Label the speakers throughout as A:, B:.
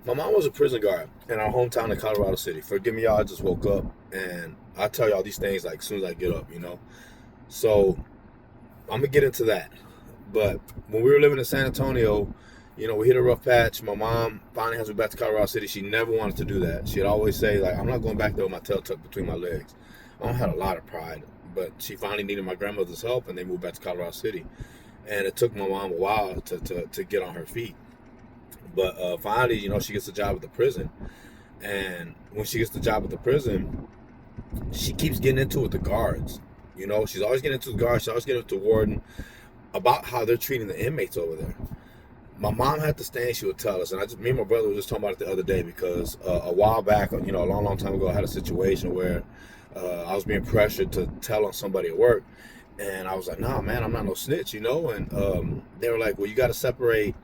A: My mom was a prison guard in our hometown of Colorado City. Forgive me, y'all. I just woke up, and I tell y'all these things like as soon as I get up, you know. So I'm gonna get into that. But when we were living in San Antonio, we hit a rough patch. My mom finally has me back to Colorado City. She never wanted to do that. She'd always say, like, I'm not going back there with my tail tucked between my legs. My mom had a lot of pride, but she finally needed my grandmother's help, and they moved back to Colorado City. And it took my mom a while to get on her feet. But finally, she gets a job at the prison. And when she gets the job at the prison, she keeps getting into it with the guards. She's always getting into the guards. She's always getting into the warden about how they're treating the inmates over there. My mom had to stay and she would tell us, and me and my brother were just talking about it the other day because a while back, a long time ago, I had a situation where I was being pressured to tell on somebody at work, and I was like, nah, man, I'm not no snitch, and they were like, well, you got to separate,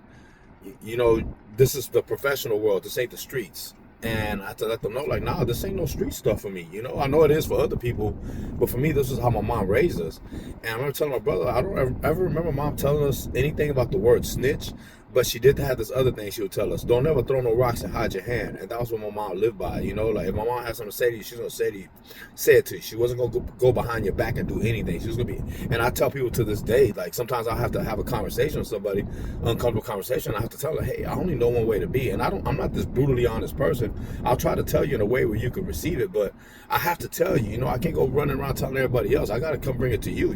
A: this is the professional world, this ain't the streets. And I had to let them know, like, nah, this ain't no street stuff for me. I know it is for other people, but for me, this is how my mom raised us. And I remember telling my brother, I don't ever remember mom telling us anything about the word snitch, but she did have this other thing she would tell us: don't ever throw no rocks and hide your hand. And that was what my mom lived by. Like if my mom had something to say to you, she was gonna say it to you. She wasn't gonna go behind your back and do anything. She was gonna be. And I tell people to this day, like sometimes I have to have a conversation with somebody, uncomfortable conversation. I have to tell her, hey, I only know one way to be, and I'm not this brutally honest person. I'll try to tell you in a way where you can receive it, but I have to tell you. I can't go running around telling everybody else. I gotta come bring it to you.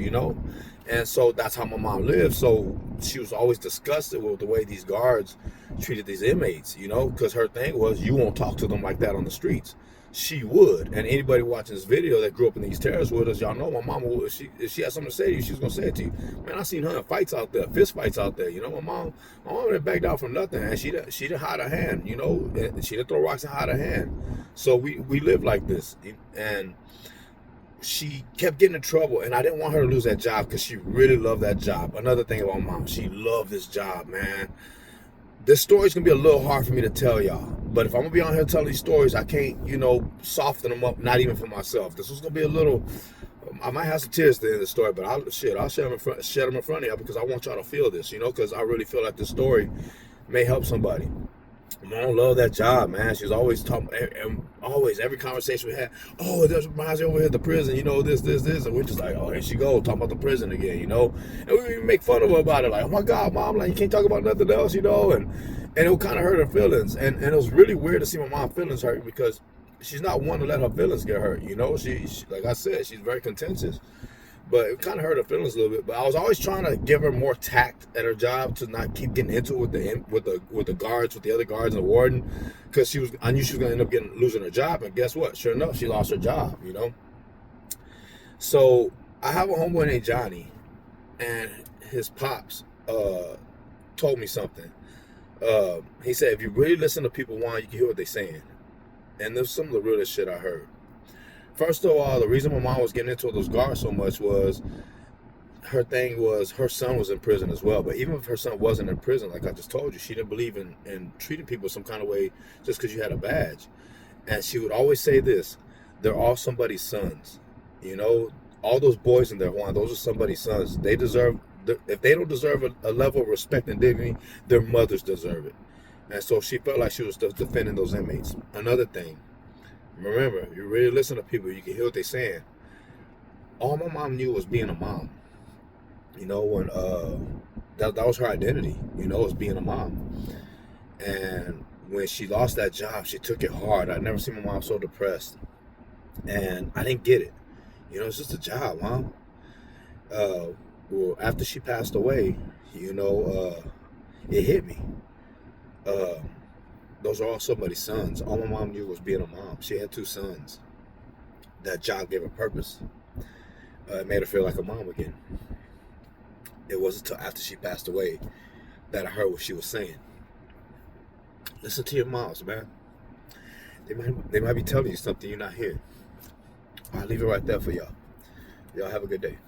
A: And so that's how my mom lived. So she was always disgusted with the way these guards treated these inmates, because her thing was, you won't talk to them like that on the streets. She would. And anybody watching this video that grew up in these terraces with us, y'all know my mama, if she had something to say to you, she was going to say it to you. Man, I seen her in fights out there, fist fights out there. My mom didn't back down from nothing. And she didn't hide her hand, and she didn't throw rocks and hide her hand. So we lived like this. And she kept getting in trouble, and I didn't want her to lose that job because she really loved that job. Another thing about mom, she loved this job, man. This story's gonna be a little hard for me to tell y'all, but if I'm gonna be on here telling these stories, I can't, soften them up, not even for myself. This was gonna be a little, I might have some tears at the end of the story, but I'll shed them in front of y'all because I want y'all to feel this, because I really feel like this story may help somebody. Mom loved that job, man. She was always talking, and always every conversation we had. Oh, that reminds me over here at the prison. This, and we're just like, oh, here she go, talking about the prison again, And we even make fun of her about it, like, oh my God, mom, like you can't talk about nothing else, and it would kind of hurt her feelings, and it was really weird to see my mom's feelings hurt because she's not one to let her feelings get hurt, She like I said, she's very contentious. But it kind of hurt her feelings a little bit. But I was always trying to give her more tact at her job to not keep getting into it with the guards, with the other guards and the warden, because I knew she was going to end up losing her job. And guess what? Sure enough, she lost her job. So I have a homeboy named Johnny, and his pops told me something. He said, if you really listen to people whine, you can hear what they're saying. And there's some of the realest shit I heard. First of all, the reason my mom was getting into those guards so much was her thing was her son was in prison as well. But even if her son wasn't in prison, like I just told you, she didn't believe in treating people some kind of way just because you had a badge. And she would always say this: they're all somebody's sons. All those boys in there, Juan, those are somebody's sons. They deserve, if they don't deserve a level of respect and dignity, their mothers deserve it. And so she felt like she was defending those inmates. Another thing, remember, you really listen to people, you can hear what they're saying. All my mom knew was being a mom. When that was her identity, was being a mom. And when she lost that job, she took it hard. I'd never seen my mom so depressed. And I didn't get it. It's just a job, Mom. Well, after she passed away, it hit me. Those are all somebody's sons. All my mom knew was being a mom. She had two sons. That job gave her purpose. It made her feel like a mom again. It wasn't until after she passed away that I heard what she was saying. Listen to your moms, man. They might be telling you something you're not hearing. I'll leave it right there for y'all. Y'all have a good day.